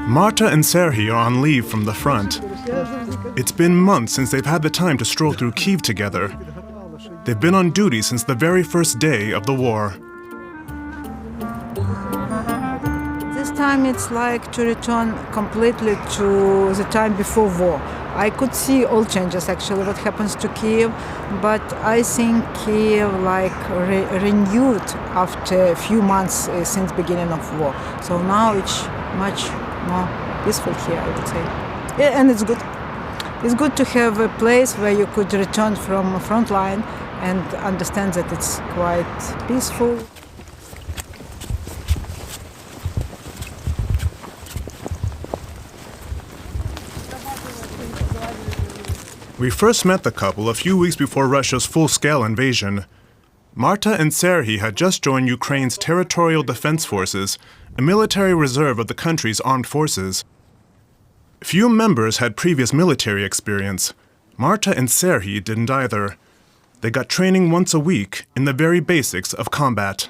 Marta and Serhii are on leave from the front. It's been months since they've had the time to stroll through Kyiv together. They've been on duty since the very first day of the war. This time it's like to return completely to the time before war. I could see all changes actually what happens to Kyiv, but I think Kyiv renewed after a few months since beginning of war. So now it's much more peaceful here, I would say. Yeah, and it's good. It's good to have a place where you could return from a front line and understand that it's quite peaceful. We first met the couple a few weeks before Russia's full-scale invasion. Marta and Serhii had just joined Ukraine's Territorial Defense Forces, a military reserve of the country's armed forces. Few members had previous military experience. Marta and Serhii didn't either. They got training once a week in the very basics of combat.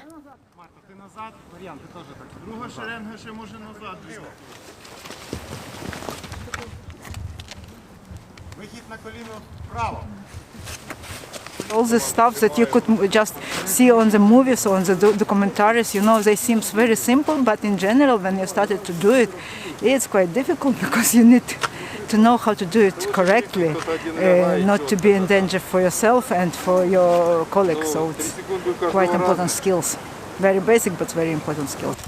All the stuff that you could just see on the movies or on the documentaries, you know, they seem very simple, but in general, when you started to do it, it's quite difficult because you need to know how to do it correctly, not to be in danger for yourself and for your colleagues. So it's quite important skills. Very basic, but very important skills.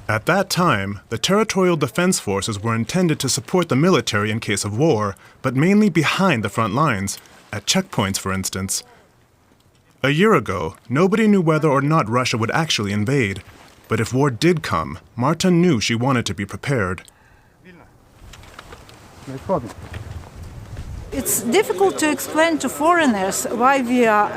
At that time, the Territorial Defense Forces were intended to support the military in case of war, but mainly behind the front lines, at checkpoints, for instance. A year ago, nobody knew whether or not Russia would actually invade, but if war did come, Marta knew she wanted to be prepared. It's difficult to explain to foreigners why we are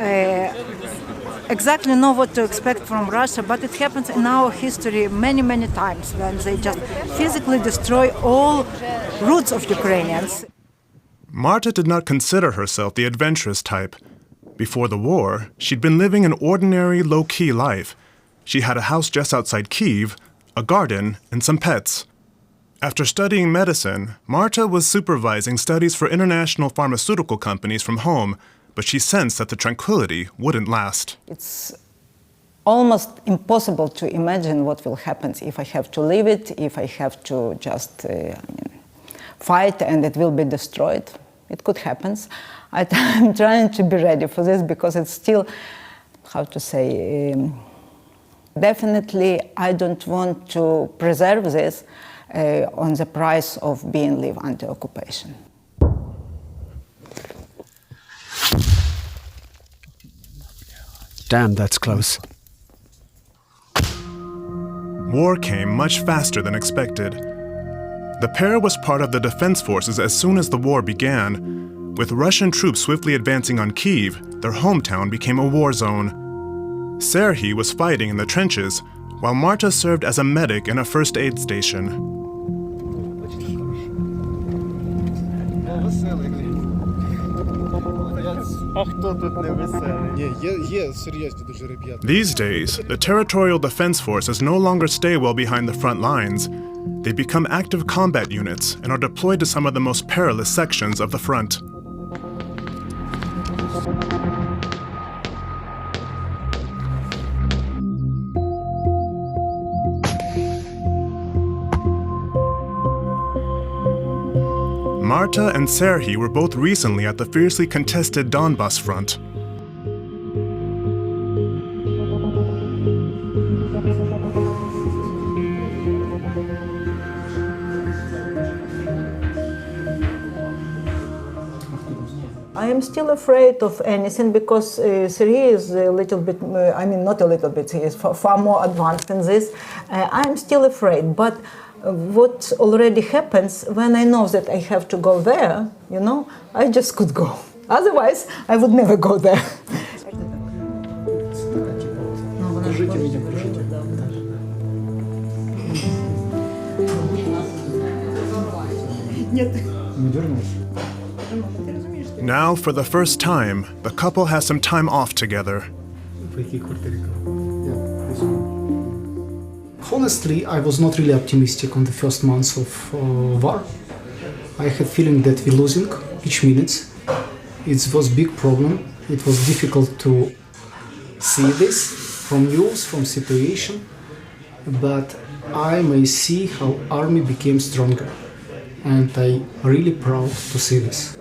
exactly know what to expect from Russia, but it happens in our history many, many times when they just physically destroy all roots of Ukrainians. Marta did not consider herself the adventurous type. Before the war, she'd been living an ordinary, low-key life. She had a house just outside Kyiv, a garden, and some pets. After studying medicine, Marta was supervising studies for international pharmaceutical companies from home, but she sensed that the tranquility wouldn't last. It's almost impossible to imagine what will happen if I have to leave it, if I have to just fight and it will be destroyed. It could happen. I'm trying to be ready for this because it's still, how to say, definitely I don't want to preserve this on the price of being live under occupation. Damn, that's close. War came much faster than expected. The pair was part of the defense forces as soon as the war began. With Russian troops swiftly advancing on Kyiv, their hometown became a war zone. Serhii was fighting in the trenches, while Marta served as a medic in a first aid station. These days, the Territorial Defense Forces no longer stay well behind the front lines. They become active combat units and are deployed to some of the most perilous sections of the front. Marta and Serhii were both recently at the fiercely contested Donbas front. I am still afraid of anything because Serhii is a little bit, not a little bit, he is far more advanced in this. I am still afraid, but what already happens when I know that I have to go there, you know, I just could go. Otherwise, I would never go there. Now, for the first time, the couple has some time off together. Honestly, I was not really optimistic on the first months of war. I had feeling that we're losing each minute. It was big problem. It was difficult to see this from news, from situation, but I may see how army became stronger, and I really proud to see this.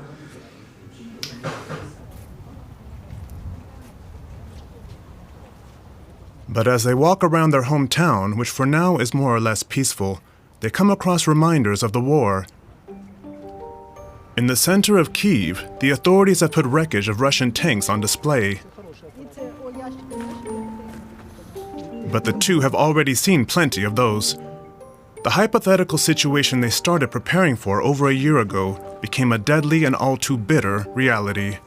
But as they walk around their hometown, which for now is more or less peaceful, they come across reminders of the war. In the center of Kyiv, the authorities have put wreckage of Russian tanks on display. But the two have already seen plenty of those. The hypothetical situation they started preparing for over a year ago became a deadly and all too bitter reality.